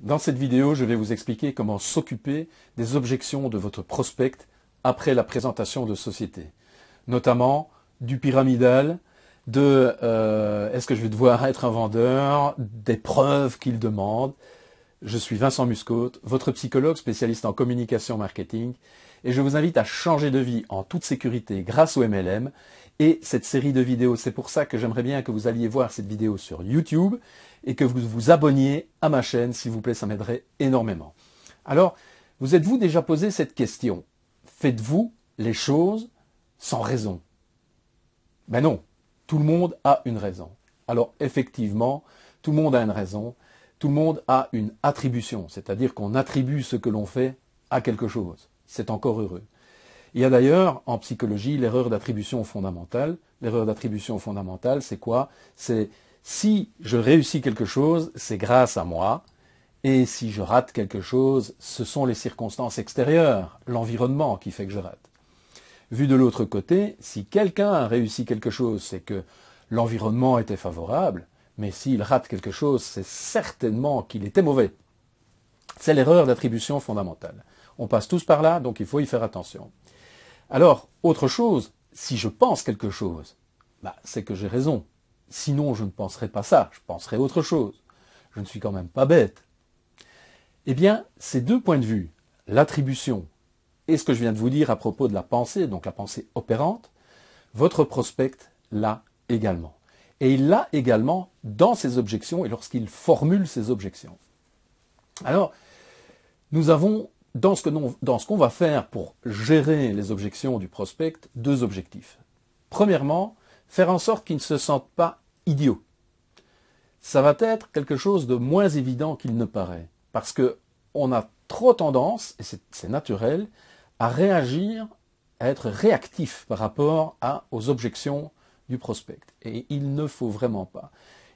Dans cette vidéo, je vais vous expliquer comment s'occuper des objections de votre prospect après la présentation de société. Notamment du pyramidal, de est-ce que je vais devoir être un vendeur, des preuves qu'il demande. Je suis Vincent Muscotte, votre psychologue spécialiste en communication marketing, et je vous invite à changer de vie en toute sécurité grâce au MLM et cette série de vidéos. C'est pour ça que j'aimerais bien que vous alliez voir cette vidéo sur YouTube et que vous vous abonniez à ma chaîne, s'il vous plaît, ça m'aiderait énormément. Alors, vous êtes-vous déjà posé cette question? Faites-vous les choses sans raison? Ben non, tout le monde a une raison. Alors effectivement, tout le monde a une raison, tout le monde a une attribution, c'est-à-dire qu'on attribue ce que l'on fait à quelque chose. C'est encore heureux. Il y a d'ailleurs en psychologie l'erreur d'attribution fondamentale. L'erreur d'attribution fondamentale, c'est quoi? C'est si je réussis quelque chose, c'est grâce à moi, et si je rate quelque chose, ce sont les circonstances extérieures, l'environnement qui fait que je rate. Vu de l'autre côté, si quelqu'un a réussi quelque chose, c'est que l'environnement était favorable, mais s'il rate quelque chose, c'est certainement qu'il était mauvais. C'est l'erreur d'attribution fondamentale. On passe tous par là, donc il faut y faire attention. Alors, autre chose, si je pense quelque chose, c'est que j'ai raison. Sinon, je ne penserais pas ça, je penserais autre chose. Je ne suis quand même pas bête. Eh bien, ces deux points de vue, l'attribution et ce que je viens de vous dire à propos de la pensée, donc la pensée opérante, votre prospect l'a également. Et il l'a également dans ses objections et lorsqu'il formule ses objections. Alors, nous avons, dans ce qu'on va faire pour gérer les objections du prospect, deux objectifs. Premièrement, faire en sorte qu'il ne se sente pas idiot. Ça va être quelque chose de moins évident qu'il ne paraît, parce qu'on a trop tendance, et c'est naturel, à réagir, à être réactif par rapport aux objections du prospect. Et il ne faut vraiment pas.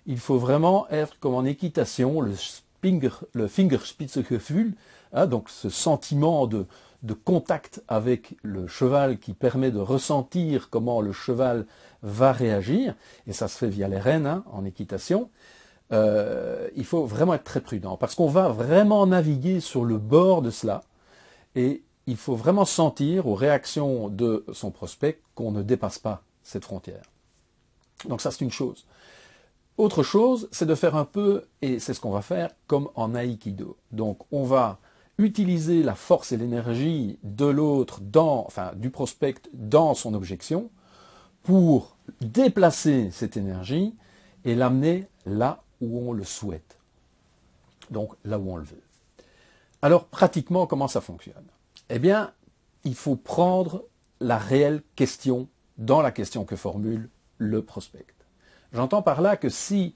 Il faut vraiment être comme en équitation, le Fingerspitzengefühl, donc ce sentiment de contact avec le cheval qui permet de ressentir comment le cheval va réagir, et ça se fait via les rênes en équitation. Il faut vraiment être très prudent, parce qu'on va vraiment naviguer sur le bord de cela, et il faut vraiment sentir aux réactions de son prospect qu'on ne dépasse pas cette frontière. Donc ça, c'est une chose. Autre chose, c'est de faire un peu, et c'est ce qu'on va faire, comme en Aïkido. Donc on va utiliser la force et l'énergie de l'autre, du prospect dans son objection, pour déplacer cette énergie et l'amener là où on le souhaite. Donc là où on le veut. Alors pratiquement, comment ça fonctionne? Eh bien, il faut prendre la réelle question dans la question que formule le prospect. J'entends par là que si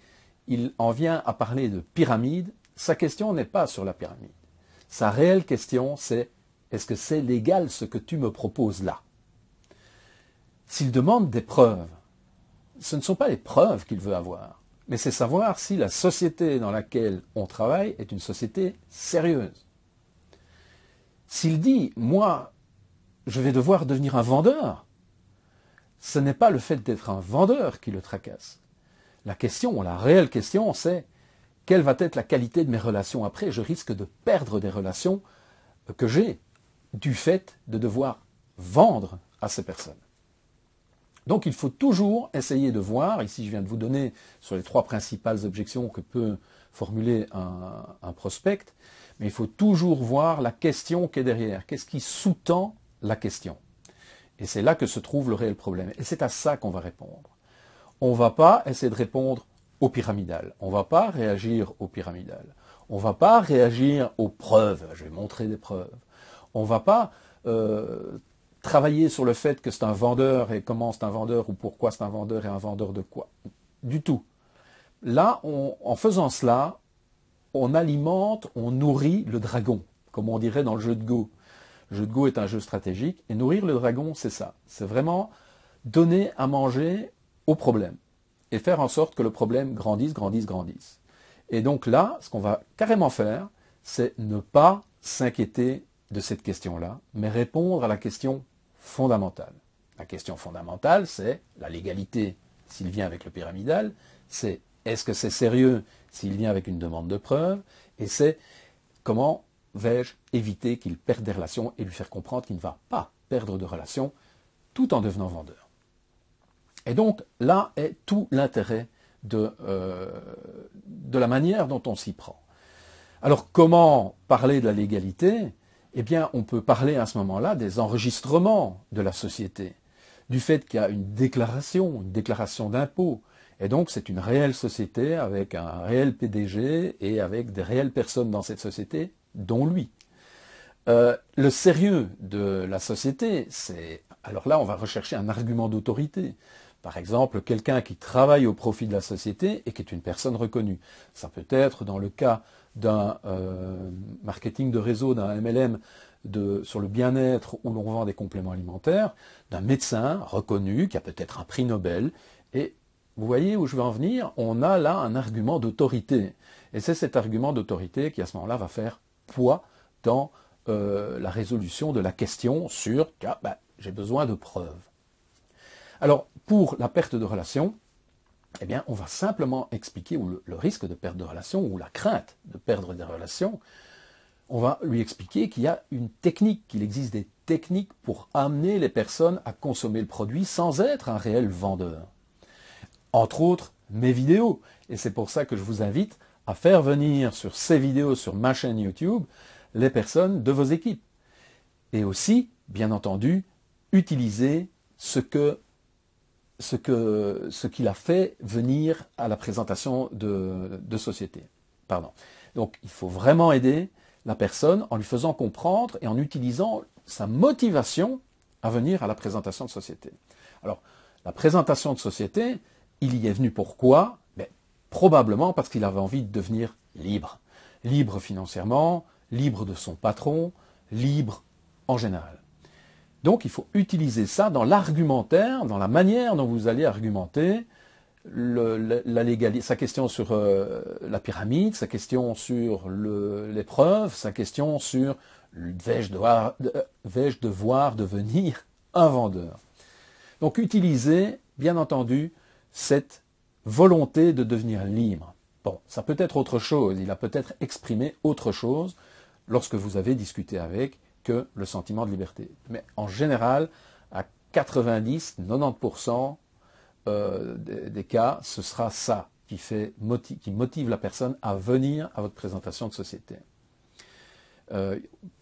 il en vient à parler de pyramide, sa question n'est pas sur la pyramide. Sa réelle question, c'est est-ce que c'est légal ce que tu me proposes là? S'il demande des preuves, ce ne sont pas les preuves qu'il veut avoir, mais c'est savoir si la société dans laquelle on travaille est une société sérieuse. S'il dit, moi, je vais devoir devenir un vendeur, ce n'est pas le fait d'être un vendeur qui le tracasse. La question, la réelle question, c'est quelle va être la qualité de mes relations après? Je risque de perdre des relations que j'ai du fait de devoir vendre à ces personnes. Donc il faut toujours essayer de voir, ici je viens de vous donner sur les trois principales objections que peut formuler un prospect, mais il faut toujours voir la question qui est derrière. Qu'est-ce qui sous-tend la question? Et c'est là que se trouve le réel problème. Et c'est à ça qu'on va répondre. On ne va pas essayer de répondre au pyramidal. On ne va pas réagir au pyramidal. On ne va pas réagir aux preuves. Je vais montrer des preuves. On ne va pas travailler sur le fait que c'est un vendeur et comment c'est un vendeur ou pourquoi c'est un vendeur et un vendeur de quoi. Du tout. Là, en faisant cela, on alimente, on nourrit le dragon, comme on dirait dans le jeu de Go. Le jeu de Go est un jeu stratégique, et nourrir le dragon, c'est ça. C'est vraiment donner à manger au problème, et faire en sorte que le problème grandisse, grandisse, grandisse. Et donc là, ce qu'on va carrément faire, c'est ne pas s'inquiéter de cette question-là, mais répondre à la question fondamentale. La question fondamentale, c'est la légalité, s'il vient avec le pyramidal, c'est est-ce que c'est sérieux s'il vient avec une demande de preuve, et c'est comment vais-je éviter qu'il perde des relations et lui faire comprendre qu'il ne va pas perdre de relations tout en devenant vendeur. Et donc là est tout l'intérêt de la manière dont on s'y prend. Alors comment parler de la légalité? Eh bien on peut parler à ce moment-là des enregistrements de la société, du fait qu'il y a une déclaration d'impôt. Et donc c'est une réelle société avec un réel PDG et avec des réelles personnes dans cette société, dont lui. Le sérieux de la société, c'est... Alors là, on va rechercher un argument d'autorité. Par exemple, quelqu'un qui travaille au profit de la société et qui est une personne reconnue. Ça peut être dans le cas d'un marketing de réseau, d'un MLM sur le bien-être où l'on vend des compléments alimentaires, d'un médecin reconnu qui a peut-être un prix Nobel. Et vous voyez où je veux en venir? On a là un argument d'autorité. Et c'est cet argument d'autorité qui, à ce moment-là, va faire poids dans la résolution de la question sur j'ai besoin de preuves. Alors, pour la perte de relation, eh bien, on va simplement expliquer, ou le risque de perte de relation, ou la crainte de perdre des relations, on va lui expliquer qu'il y a une technique, qu'il existe des techniques pour amener les personnes à consommer le produit sans être un réel vendeur. Entre autres, mes vidéos. Et c'est pour ça que je vous invite à faire venir sur ces vidéos, sur ma chaîne YouTube, les personnes de vos équipes. Et aussi, bien entendu, utiliser ce qu'il a fait venir à la présentation de société. Pardon. Donc, il faut vraiment aider la personne en lui faisant comprendre et en utilisant sa motivation à venir à la présentation de société. Alors, la présentation de société, il y est venu pourquoi? Probablement parce qu'il avait envie de devenir libre. Libre financièrement, libre de son patron, libre en général. Donc il faut utiliser ça dans l'argumentaire, dans la manière dont vous allez argumenter la légalité, sa question sur la pyramide, sa question sur les preuves, sa question sur vais-je devoir devenir un vendeur. Donc utilisez, bien entendu, cette volonté de devenir libre. Bon, ça peut être autre chose, il a peut-être exprimé autre chose lorsque vous avez discuté avec que le sentiment de liberté. Mais en général, à 90-90% des cas, ce sera ça qui motive la personne à venir à votre présentation de société.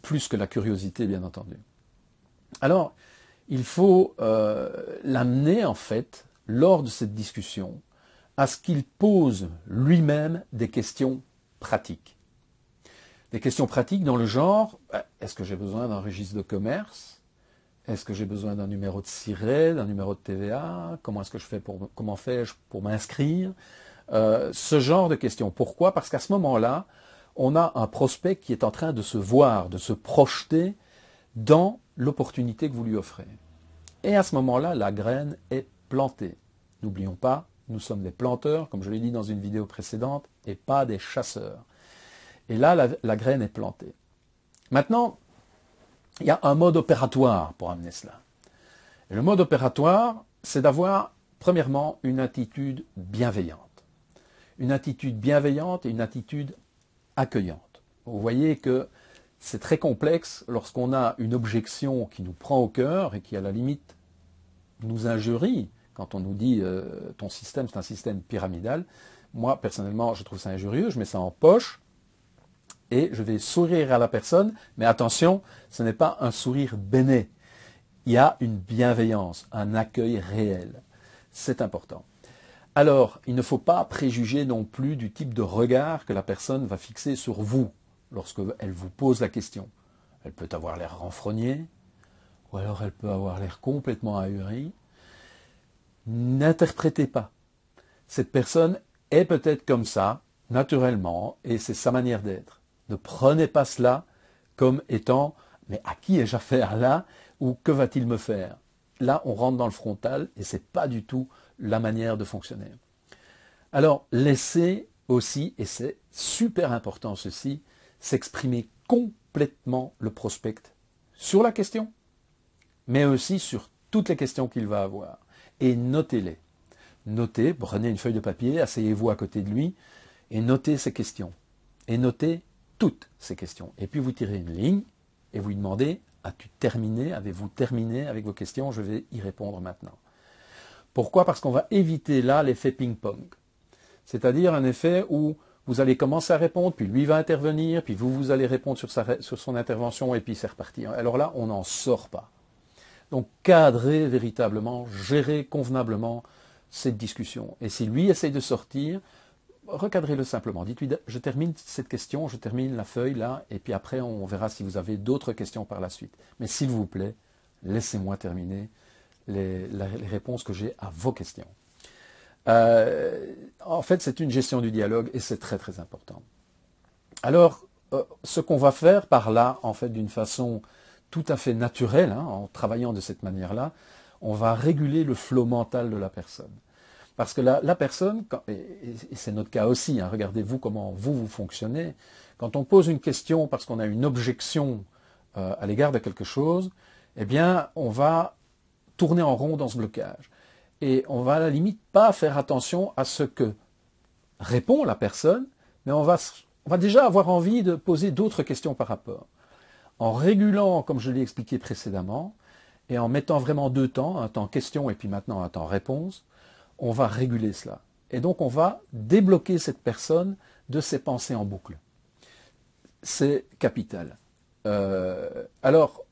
Plus que la curiosité, bien entendu. Alors, il faut l'amener, en fait, lors de cette discussion, à ce qu'il pose lui-même des questions pratiques. Des questions pratiques dans le genre, est-ce que j'ai besoin d'un registre de commerce? Est-ce que j'ai besoin d'un numéro de SIRET, d'un numéro de TVA? Comment fais-je pour m'inscrire? Ce genre de questions. Pourquoi? Parce qu'à ce moment-là, on a un prospect qui est en train de se voir, de se projeter dans l'opportunité que vous lui offrez. Et à ce moment-là, la graine est plantée. N'oublions pas, nous sommes des planteurs, comme je l'ai dit dans une vidéo précédente, et pas des chasseurs. Et là, la graine est plantée. Maintenant, il y a un mode opératoire pour amener cela. Et le mode opératoire, c'est d'avoir, premièrement, une attitude bienveillante. Une attitude bienveillante et une attitude accueillante. Vous voyez que c'est très complexe lorsqu'on a une objection qui nous prend au cœur et qui, à la limite, nous injurie. Quand on nous dit ton système, c'est un système pyramidal. Moi, personnellement, je trouve ça injurieux. Je mets ça en poche et je vais sourire à la personne. Mais attention, ce n'est pas un sourire béné. Il y a une bienveillance, un accueil réel. C'est important. Alors, il ne faut pas préjuger non plus du type de regard que la personne va fixer sur vous lorsqu'elle vous pose la question. Elle peut avoir l'air renfrognée, ou alors elle peut avoir l'air complètement ahurie. N'interprétez pas. Cette personne est peut-être comme ça, naturellement, et c'est sa manière d'être. Ne prenez pas cela comme étant « mais à qui ai-je affaire là ?» ou « que va-t-il me faire ?» Là, on rentre dans le frontal et ce n'est pas du tout la manière de fonctionner. Alors, laissez aussi, et c'est super important ceci, s'exprimer complètement le prospect sur la question, mais aussi sur toutes les questions qu'il va avoir. Et notez-les. Notez, prenez une feuille de papier, asseyez-vous à côté de lui et notez ces questions. Et notez toutes ces questions. Et puis vous tirez une ligne et vous lui demandez, as-tu terminé, avez-vous terminé avec vos questions? Je vais y répondre maintenant. Pourquoi? Parce qu'on va éviter là l'effet ping-pong. C'est-à-dire un effet où vous allez commencer à répondre, puis lui va intervenir, puis vous allez répondre sur son intervention, et puis c'est reparti. Alors là, on n'en sort pas. Donc cadrez véritablement, gérez convenablement cette discussion. Et si lui essaye de sortir, recadrez-le simplement. Dites-lui, je termine cette question, je termine la feuille là, et puis après on verra si vous avez d'autres questions par la suite. Mais s'il vous plaît, laissez-moi terminer les réponses que j'ai à vos questions. En fait, c'est une gestion du dialogue et c'est très très important. Alors, ce qu'on va faire par là, en fait, d'une façon tout à fait naturelle, hein, en travaillant de cette manière-là, on va réguler le flot mental de la personne. Parce que la personne, et c'est notre cas aussi, hein, regardez-vous comment vous fonctionnez, quand on pose une question parce qu'on a une objection à l'égard de quelque chose, eh bien, on va tourner en rond dans ce blocage. Et on va à la limite pas faire attention à ce que répond la personne, mais on va déjà avoir envie de poser d'autres questions par rapport. En régulant, comme je l'ai expliqué précédemment, et en mettant vraiment deux temps, un temps question et puis maintenant un temps réponse, on va réguler cela. Et donc on va débloquer cette personne de ses pensées en boucle. C'est capital. Alors,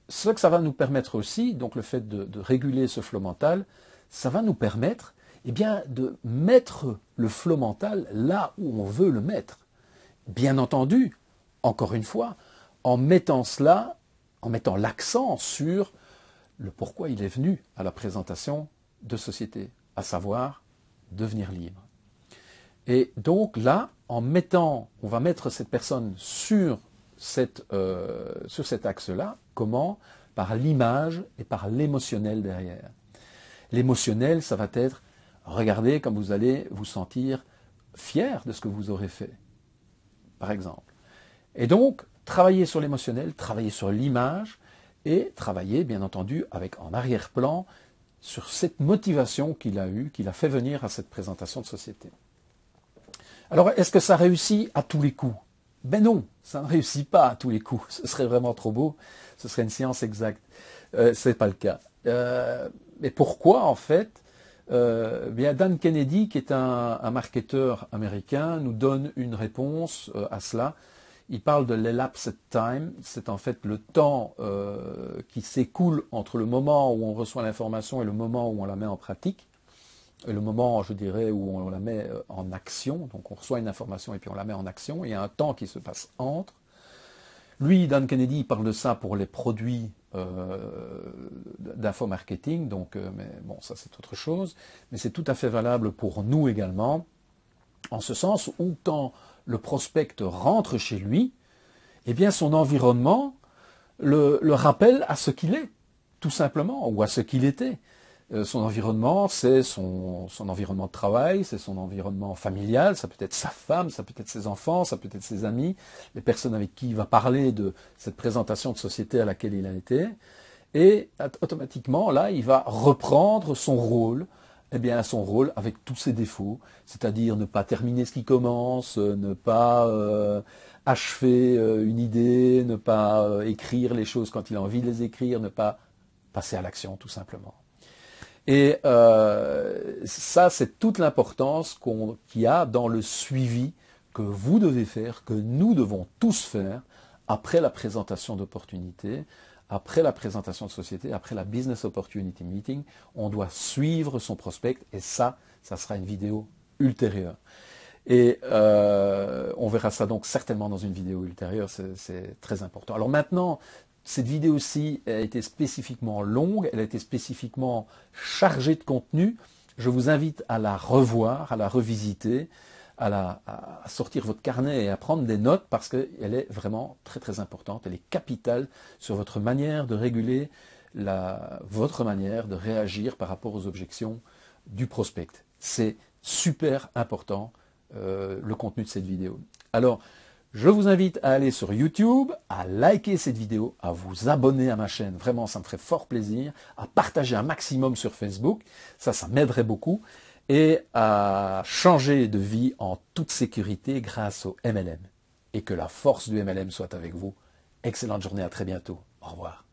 ce que ça va nous permettre aussi, donc le fait de réguler ce flot mental, ça va nous permettre de mettre le flot mental là où on veut le mettre. Bien entendu, encore une fois, en mettant l'accent sur le pourquoi il est venu à la présentation de société, à savoir devenir libre. Et donc là, on va mettre cette personne sur cet axe-là. Comment? Par l'image et par l'émotionnel derrière. L'émotionnel, ça va être, regardez comme vous allez vous sentir fier de ce que vous aurez fait, par exemple. Et donc, travailler sur l'émotionnel, travailler sur l'image, et travailler, bien entendu, en arrière-plan, sur cette motivation qu'il a eue, qu'il a fait venir à cette présentation de société. Alors, est-ce que ça réussit à tous les coups? Ben non, ça ne réussit pas à tous les coups. Ce serait vraiment trop beau, ce serait une science exacte. Ce n'est pas le cas. Mais pourquoi, en fait Dan Kennedy, qui est un marketeur américain, nous donne une réponse à cela. Il parle de l'elapsed time, c'est en fait le temps qui s'écoule entre le moment où on reçoit l'information et le moment où on la met en pratique, et le moment, je dirais, où on la met en action. Donc on reçoit une information et puis on la met en action, il y a un temps qui se passe entre. Lui, Dan Kennedy, il parle de ça pour les produits d'infomarketing, mais bon, ça c'est autre chose, mais c'est tout à fait valable pour nous également, en ce sens où quand le prospect rentre chez lui, eh bien son environnement le rappelle à ce qu'il est, tout simplement, ou à ce qu'il était. Son environnement, c'est son environnement de travail, c'est son environnement familial, ça peut être sa femme, ça peut être ses enfants, ça peut être ses amis, les personnes avec qui il va parler de cette présentation de société à laquelle il a été. Et automatiquement, là, il va reprendre son rôle, son rôle avec tous ses défauts, c'est-à-dire ne pas terminer ce qui commence, ne pas achever une idée, ne pas écrire les choses quand il a envie de les écrire, ne pas passer à l'action, tout simplement. Et ça, c'est toute l'importance qu'il y a dans le suivi que vous devez faire, que nous devons tous faire après la présentation d'opportunités, après la présentation de société, après la Business Opportunity Meeting. On doit suivre son prospect et ça sera une vidéo ultérieure. Et on verra ça donc certainement dans une vidéo ultérieure, c'est très important. Alors maintenant, cette vidéo-ci a été spécifiquement longue, elle a été spécifiquement chargée de contenu. Je vous invite à la revoir, à la revisiter, à sortir votre carnet et à prendre des notes parce qu'elle est vraiment très très importante. Elle est capitale sur votre manière de réguler, votre manière de réagir par rapport aux objections du prospect. C'est super important le contenu de cette vidéo. Alors, je vous invite à aller sur YouTube, à liker cette vidéo, à vous abonner à ma chaîne, vraiment ça me ferait fort plaisir, à partager un maximum sur Facebook, ça m'aiderait beaucoup. et à changer de vie en toute sécurité grâce au MLM. Et que la force du MLM soit avec vous. Excellente journée, à très bientôt. Au revoir.